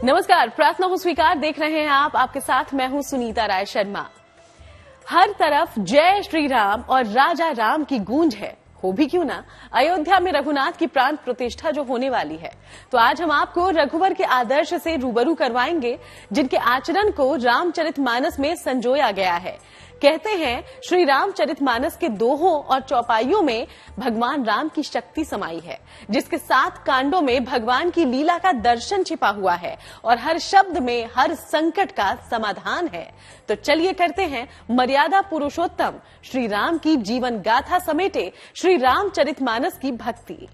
नमस्कार, प्रार्थना हो स्वीकार देख रहे हैं आप। आपके साथ मैं हूं सुनीता राय शर्मा। हर तरफ जय श्री राम और राजा राम की गूंज है। हो भी क्यों ना, अयोध्या में रघुनाथ की प्राण प्रतिष्ठा जो होने वाली है, तो आज हम आपको रघुवर के आदर्श से रूबरू करवाएंगे, जिनके आचरण को रामचरितमानस में संजोया गया है। कहते हैं श्री रामचरितमानस के दोहों और चौपाइयों में भगवान राम की शक्ति समाई है, जिसके 7 कांडों में भगवान की लीला का दर्शन छिपा हुआ है और हर शब्द में हर संकट का समाधान है। तो चलिए करते हैं मर्यादा पुरुषोत्तम श्री राम की जीवन गाथा समेटे श्री रामचरितमानस की भक्ति।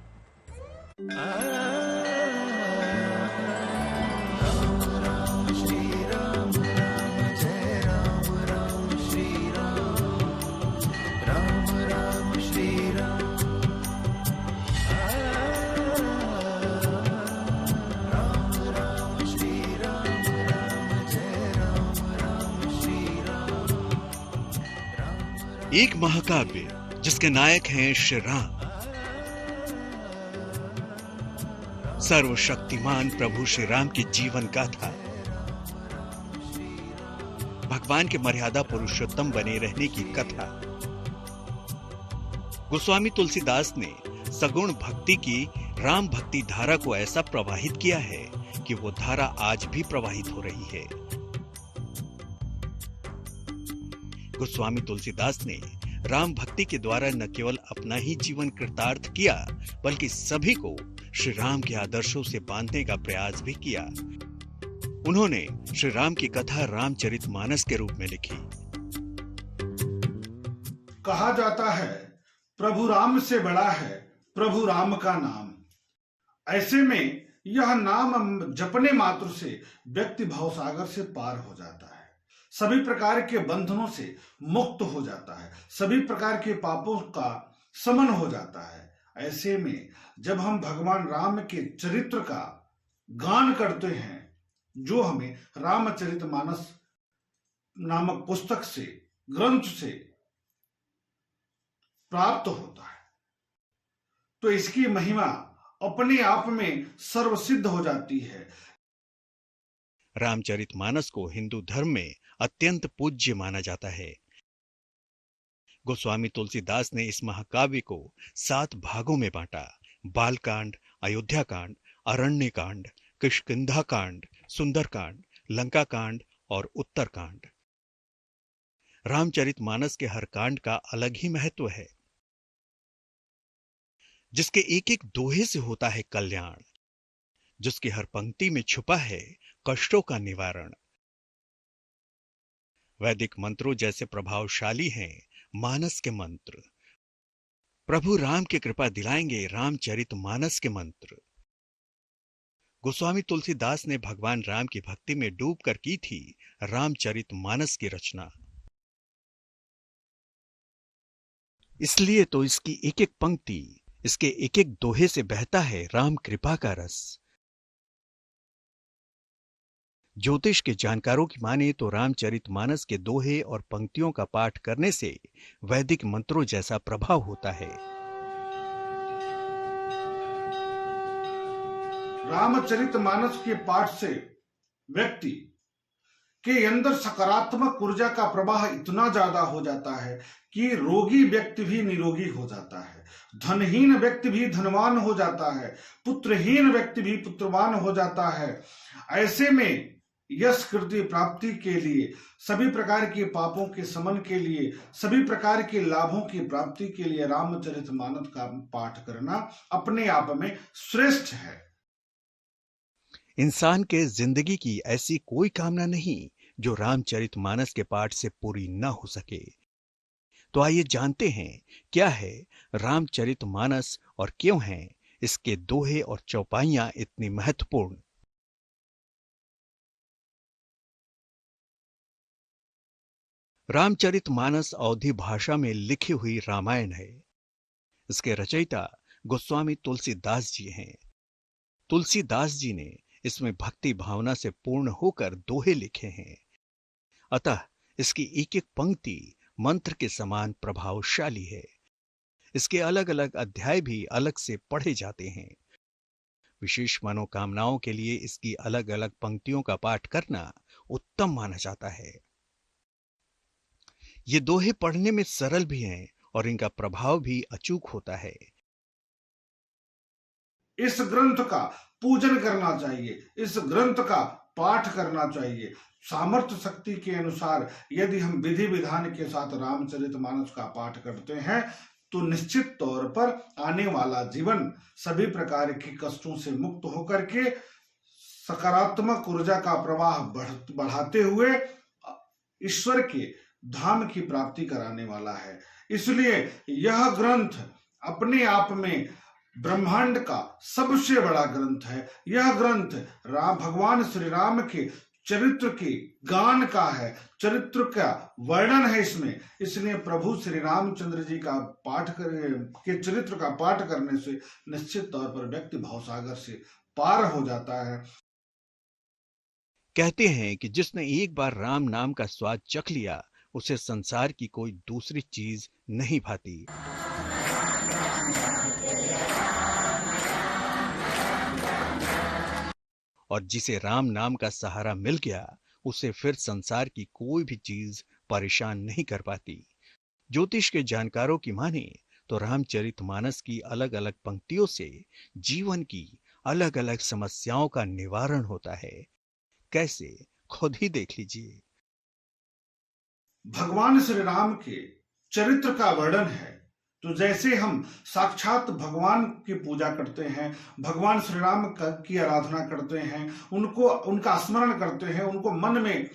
एक महाकाव्य जिसके नायक हैं श्री राम। सर्वशक्तिमान प्रभु श्री राम की जीवन गाथा, भगवान के मर्यादा पुरुषोत्तम बने रहने की कथा। गोस्वामी तुलसीदास ने सगुण भक्ति की राम भक्ति धारा को ऐसा प्रवाहित किया है कि वो धारा आज भी प्रवाहित हो रही है। गोस्वामी तुलसीदास ने राम भक्ति के द्वारा न केवल अपना ही जीवन कृतार्थ किया, बल्कि सभी को श्री राम के आदर्शों से बांधने का प्रयास भी किया। उन्होंने श्री राम की कथा रामचरितमानस के रूप में लिखी। कहा जाता है प्रभु राम से बड़ा है प्रभु राम का नाम। ऐसे में यह नाम जपने मात्र से व्यक्ति भवसागर से पार हो जाता है, सभी प्रकार के बंधनों से मुक्त हो जाता है, सभी प्रकार के पापों का शमन हो जाता है। ऐसे में जब हम भगवान राम के चरित्र का गान करते हैं, जो हमें रामचरितमानस नामक पुस्तक से, ग्रंथ से प्राप्त होता है, तो इसकी महिमा अपने आप में सर्वसिद्ध हो जाती है। रामचरितमानस को हिंदू धर्म में अत्यंत पूज्य माना जाता है। गोस्वामी तुलसीदास ने इस महाकाव्य को 7 भागों में बांटा: बालकांड, अयोध्या कांड, अरण्य कांड, किष्किंधा कांड, सुंदरकांड, लंका कांड और उत्तरकांड। रामचरितमानस के हर कांड का अलग ही महत्व है, जिसके एक एक दोहे से होता है कल्याण, जिसकी हर पंक्ति में छुपा है कष्टों का निवारण। वैदिक मंत्रों जैसे प्रभावशाली हैं मानस के मंत्र। प्रभु राम की कृपा दिलाएंगे रामचरितमानस के मंत्र। गोस्वामी तुलसीदास ने भगवान राम की भक्ति में डूबकर की थी रामचरितमानस की रचना। इसलिए तो इसकी एक एक पंक्ति, इसके एक एक दोहे से बहता है राम कृपा का रस। ज्योतिष के जानकारों की माने तो रामचरितमानस के दोहे और पंक्तियों का पाठ करने से वैदिक मंत्रों जैसा प्रभाव होता है। रामचरितमानस के पाठ से व्यक्ति के अंदर सकारात्मक ऊर्जा का प्रवाह इतना ज्यादा हो जाता है कि रोगी व्यक्ति भी निरोगी हो जाता है, धनहीन व्यक्ति भी धनवान हो जाता है, पुत्रहीन व्यक्ति भी पुत्रवान हो जाता है। ऐसे में यश कृति प्राप्ति के लिए, सभी प्रकार के पापों के शमन के लिए, सभी प्रकार के लाभों की प्राप्ति के लिए रामचरितमानस का पाठ करना अपने आप में श्रेष्ठ है। इंसान के जिंदगी की ऐसी कोई कामना नहीं जो रामचरितमानस के पाठ से पूरी न हो सके। तो आइए जानते हैं क्या है रामचरितमानस और क्यों हैं इसके दोहे और चौपाइयां इतनी महत्वपूर्ण। रामचरितमानस अवधी भाषा में लिखी हुई रामायण है। इसके रचयिता गोस्वामी तुलसीदास जी हैं। तुलसीदास जी ने इसमें भक्ति भावना से पूर्ण होकर दोहे लिखे हैं, अतः इसकी एक एक पंक्ति मंत्र के समान प्रभावशाली है। इसके अलग अलग अध्याय भी अलग से पढ़े जाते हैं। विशेष मनोकामनाओं के लिए इसकी अलग अलग पंक्तियों का पाठ करना उत्तम माना जाता है। ये दोहे पढ़ने में सरल भी हैं और इनका प्रभाव भी अचूक होता है। इस ग्रंथ का पूजन करना चाहिए, इस ग्रंथ का पाठ करना चाहिए। सामर्थ्य शक्ति के अनुसार यदि हम विधि विधान के साथ रामचरितमानस का पाठ करते हैं तो निश्चित तौर पर आने वाला जीवन सभी प्रकार के कष्टों से मुक्त होकर के सकारात्मक ऊर्जा का प्रवाह बढ़ाते हुए ईश्वर के धाम की प्राप्ति कराने वाला है। इसलिए यह ग्रंथ अपने आप में ब्रह्मांड का सबसे बड़ा ग्रंथ है। यह ग्रंथ भगवान श्री राम के चरित्र के गान का है, चरित्र का वर्णन है इसमें। इसलिए प्रभु श्री रामचंद्र जी का के चरित्र का पाठ करने से निश्चित तौर पर व्यक्ति भवसागर से पार हो जाता है। कहते हैं कि जिसने एक बार राम नाम का स्वाद चख लिया उसे संसार की कोई दूसरी चीज नहीं भाती। और जिसे राम नाम का सहारा मिल गया उसे फिर संसार की कोई भी चीज परेशान नहीं कर पाती। ज्योतिष के जानकारों की माने तो रामचरितमानस की अलग अलग पंक्तियों से जीवन की अलग अलग समस्याओं का निवारण होता है। कैसे, खुद ही देख लीजिए। भगवान श्री राम के चरित्र का वर्णन है तो जैसे हम साक्षात भगवान की पूजा करते हैं, भगवान श्री राम की आराधना करते हैं, उनका स्मरण करते हैं, उनको मन में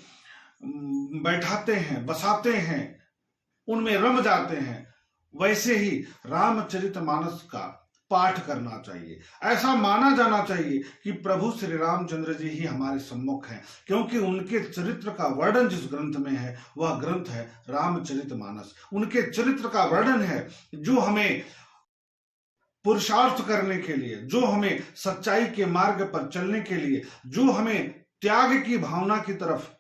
बैठाते हैं, बसाते हैं, उनमें रम जाते हैं, वैसे ही रामचरितमानस का पाठ करना चाहिए। ऐसा माना जाना चाहिए कि प्रभु श्री रामचंद्र जी ही हमारे सम्मुख हैं, क्योंकि उनके चरित्र का वर्णन जिस ग्रंथ में है वह ग्रंथ है रामचरितमानस। उनके चरित्र का वर्णन है जो हमें पुरुषार्थ करने के लिए, जो हमें सच्चाई के मार्ग पर चलने के लिए, जो हमें त्याग की भावना की तरफ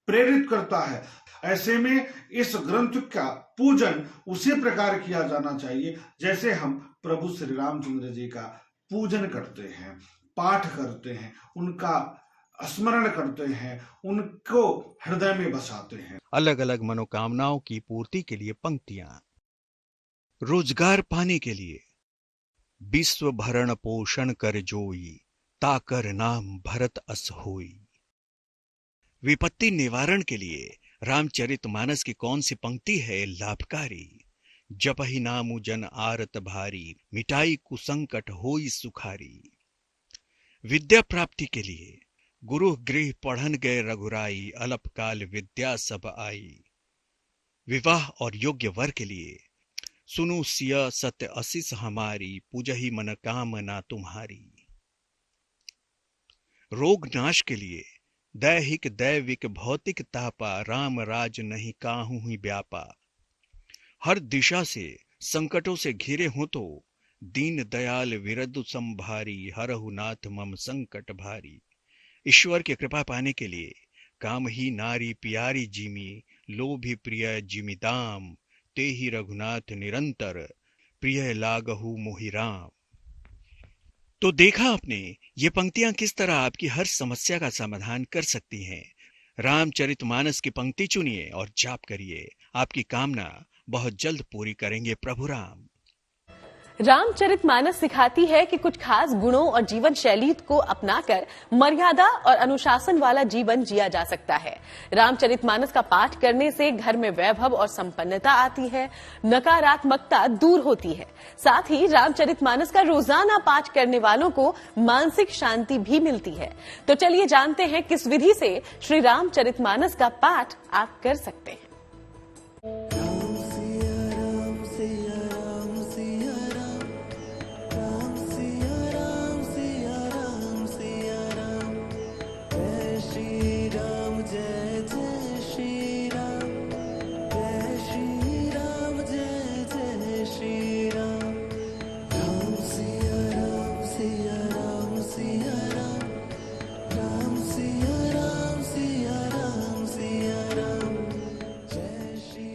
प्रेरित करता है। ऐसे में इस ग्रंथ का पूजन उसी प्रकार किया जाना चाहिए जैसे हम प्रभु श्री रामचंद्र जी का पूजन करते हैं, पाठ करते हैं, उनका स्मरण करते हैं, उनको हृदय में बसाते हैं। अलग अलग मनोकामनाओं की पूर्ति के लिए पंक्तियां। रोजगार पाने के लिए विश्व भरण पोषण कर जोई, ताकर नाम भरत अस होई। विपत्ति निवारण के लिए रामचरितमानस की कौन सी पंक्ति है लाभकारी? जपहि नामु जन आरत भारी, मिटाई कुसंकट होई सुखारी। विद्या प्राप्ति के लिए गुरु गृह पढ़न गए रघुराई, अल्पकाल विद्या सब आई। विवाह और योग्य वर के लिए सुनु सिया सत्य असीस हमारी, पूजहि मन कामना तुम्हारी। रोग नाश के लिए दैहिक दैविक भौतिक तापा, राम राज नहीं काहू ही व्यापा। हर दिशा से संकटों से घिरे हो तो दीन दयाल विरदु संभारी, हरहु नाथ मम संकट भारी। ईश्वर की कृपा पाने के लिए काम ही नारी प्यारी जिमी, लोभी प्रिय जिमि दाम, ते ही रघुनाथ निरंतर, प्रिय लागहु मोहि राम। तो देखा आपने ये पंक्तियां किस तरह आपकी हर समस्या का समाधान कर सकती हैं। रामचरितमानस की पंक्ति चुनिए और जाप करिए, आपकी कामना बहुत जल्द पूरी करेंगे प्रभु राम। रामचरितमानस सिखाती है कि कुछ खास गुणों और जीवन शैली को अपनाकर मर्यादा और अनुशासन वाला जीवन जिया जा सकता है। रामचरितमानस का पाठ करने से घर में वैभव और संपन्नता आती है, नकारात्मकता दूर होती है। साथ ही रामचरितमानस का रोजाना पाठ करने वालों को मानसिक शांति भी मिलती है। तो चलिए जानते हैं किस विधि से श्री रामचरितमानस का पाठ आप कर सकते हैं।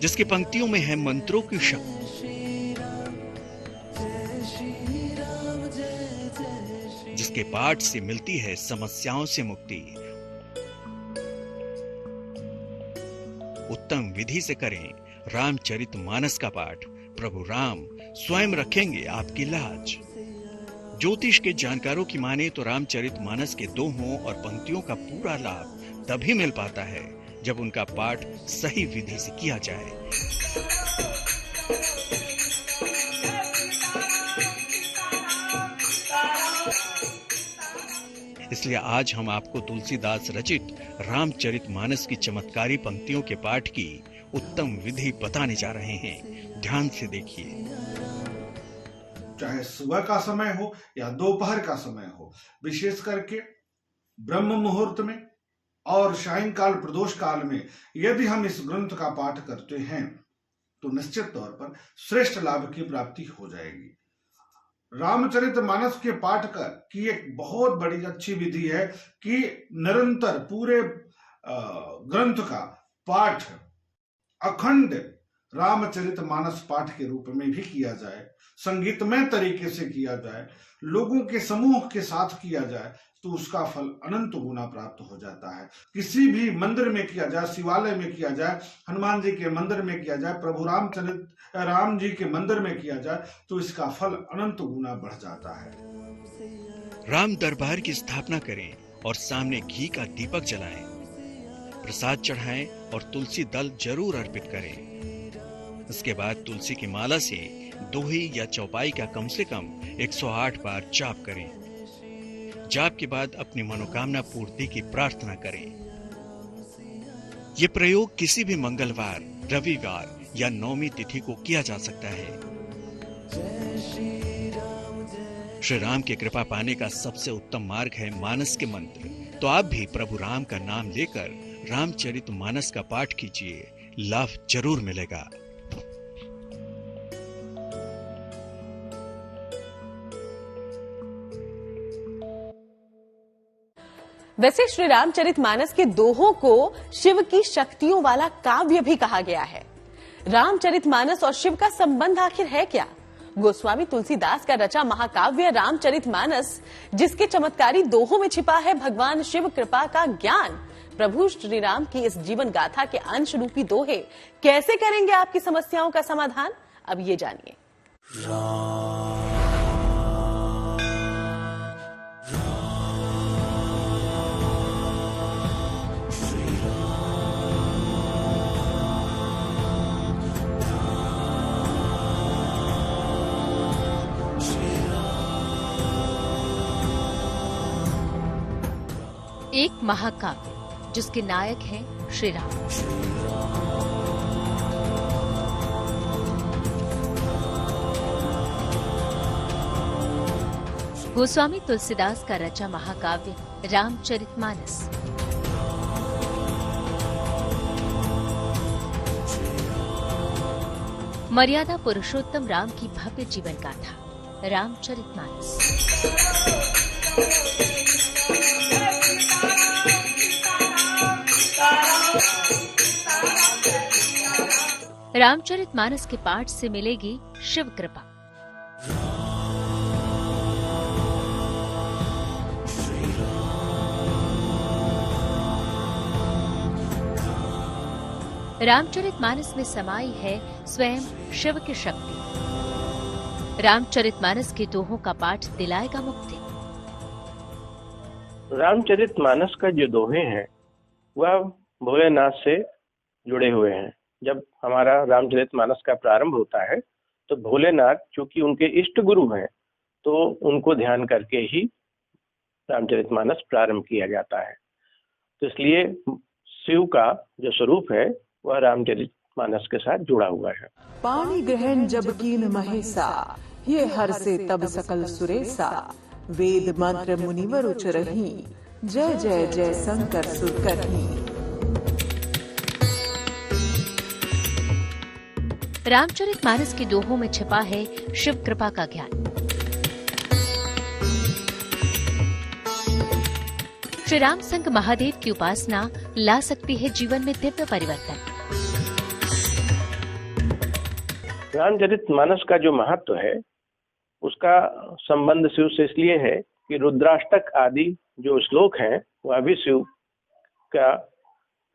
जिसकी पंक्तियों में है मंत्रों की शक्ति, इसके पाठ से मिलती है समस्याओं से मुक्ति। उत्तम विधि से करें रामचरितमानस का पाठ, प्रभु राम स्वयं रखेंगे आपकी लाज। ज्योतिष के जानकारों की माने तो रामचरितमानस के दोहों और पंक्तियों का पूरा लाभ तभी मिल पाता है जब उनका पाठ सही विधि से किया जाए। इसलिए आज हम आपको तुलसीदास रचित रामचरितमानस की चमत्कारी पंक्तियों के पाठ की उत्तम विधि बताने जा रहे हैं। ध्यान से देखिए। चाहे सुबह का समय हो या दोपहर का समय हो, विशेष करके ब्रह्म मुहूर्त में और सायंकाल प्रदोष काल में यदि हम इस ग्रंथ का पाठ करते हैं तो निश्चित तौर पर श्रेष्ठ लाभ की प्राप्ति हो जाएगी। रामचरितमानस के पाठ की एक बहुत बड़ी अच्छी विधि है कि निरंतर पूरे ग्रंथ का पाठ अखंड रामचरितमानस पाठ के रूप में भी किया जाए, संगीतमय तरीके से किया जाए, लोगों के समूह के साथ किया जाए तो उसका फल अनंत गुना प्राप्त हो जाता है। किसी भी मंदिर में किया जाए, शिवालय में किया जाए, हनुमान जी के मंदिर में किया जाए, प्रभु राम जी के मंदिर में किया जाए तो इसका फल अनंत गुना बढ़ जाता है। राम दरबार की स्थापना करें और सामने घी का दीपक जलाएं, प्रसाद चढ़ाएं और तुलसी दल जरूर अर्पित करें। इसके बाद तुलसी की माला से दोही या चौपाई का कम से कम 108 बार जाप करें। जाप के बाद अपनी मनोकामना पूर्ति की प्रार्थना करें। यह प्रयोग किसी भी मंगलवार, रविवार या नौमी तिथि को किया जा सकता है। श्री राम की कृपा पाने का सबसे उत्तम मार्ग है मानस के मंत्र। तो आप भी प्रभु राम का नाम लेकर रामचरितमानस का पाठ कीजिए, लाभ जरूर मिलेगा। वैसे श्री रामचरितमानस के दोहों को शिव की शक्तियों वाला काव्य भी कहा गया है। रामचरितमानस और शिव का संबंध आखिर है क्या? गोस्वामी तुलसीदास का रचा महाकाव्य रामचरितमानस, जिसके चमत्कारी दोहों में छिपा है भगवान शिव कृपा का ज्ञान। प्रभु श्री राम की इस जीवन गाथा के अंश रूपी दोहे कैसे करेंगे आपकी समस्याओं का समाधान? अब ये जानिए। एक महाकाव्य जिसके नायक हैं श्री राम। गोस्वामी तुलसीदास का रचा महाकाव्य रामचरितमानस। मर्यादा पुरुषोत्तम राम की भव्य जीवन गाथा रामचरितमानस। रामचरितमानस के पाठ से मिलेगी शिव कृपा। रामचरितमानस में समाई है स्वयं शिव की शक्ति। रामचरितमानस के दोहों का पाठ दिलाएगा मुक्ति। रामचरितमानस का जो दोहे हैं वह भोलेनाथ से जुड़े हुए हैं। जब हमारा रामचरितमानस का प्रारंभ होता है तो भोलेनाथ चूंकि उनके इष्ट गुरु हैं तो उनको ध्यान करके ही रामचरितमानस प्रारंभ किया जाता है। तो इसलिए शिव का जो स्वरूप है वह रामचरितमानस के साथ जुड़ा हुआ है। पानी ग्रहण जब कीन महेसा, ये हर से तब सकल सुरेसा। वेद मंत्र मुनिवर उच्चरहि, जय जय जय शंकर सुर करहि। रामचरितमानस के दोहों में छिपा है शिव कृपा का ज्ञान। श्री राम संग महादेव की उपासना ला सकती है जीवन में दिव्य परिवर्तन। रामचरितमानस का जो महत्व है उसका संबंध शिव से इसलिए है कि रुद्राष्टक आदि जो श्लोक हैं वह भी शिव का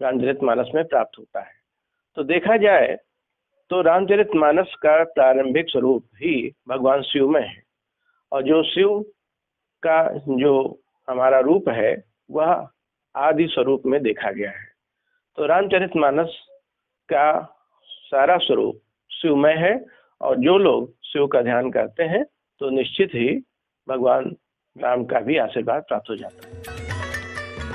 रामचरितमानस में प्राप्त होता है। तो देखा जाए तो रामचरितमानस का प्रारंभिक स्वरूप ही भगवान शिव में है, और जो शिव का जो हमारा रूप है वह आदि स्वरूप में देखा गया है। तो रामचरितमानस का सारा स्वरूप शिवमय है, और जो लोग शिव का ध्यान करते हैं तो निश्चित ही भगवान राम का भी आशीर्वाद प्राप्त हो जाता है।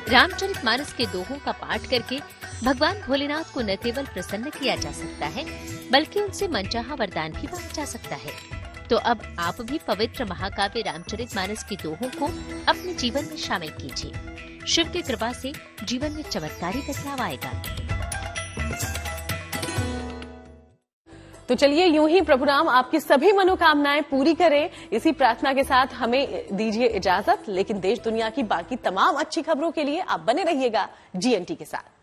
रामचरितमानस के दोहों का पाठ करके भगवान भोलेनाथ को न केवल प्रसन्न किया जा सकता है, बल्कि उनसे मनचाहा वरदान भी मांगा जा सकता है। तो अब आप भी पवित्र महाकाव्य रामचरितमानस के दोहों को अपने जीवन में शामिल कीजिए। शिव की कृपा से जीवन में चमत्कारी बदलाव आएगा। तो चलिए यूं ही प्रभु राम आपकी सभी मनोकामनाएं पूरी करें, इसी प्रार्थना के साथ हमें दीजिए इजाजत। लेकिन देश दुनिया की बाकी तमाम अच्छी खबरों के लिए आप बने रहिएगा GNT के साथ।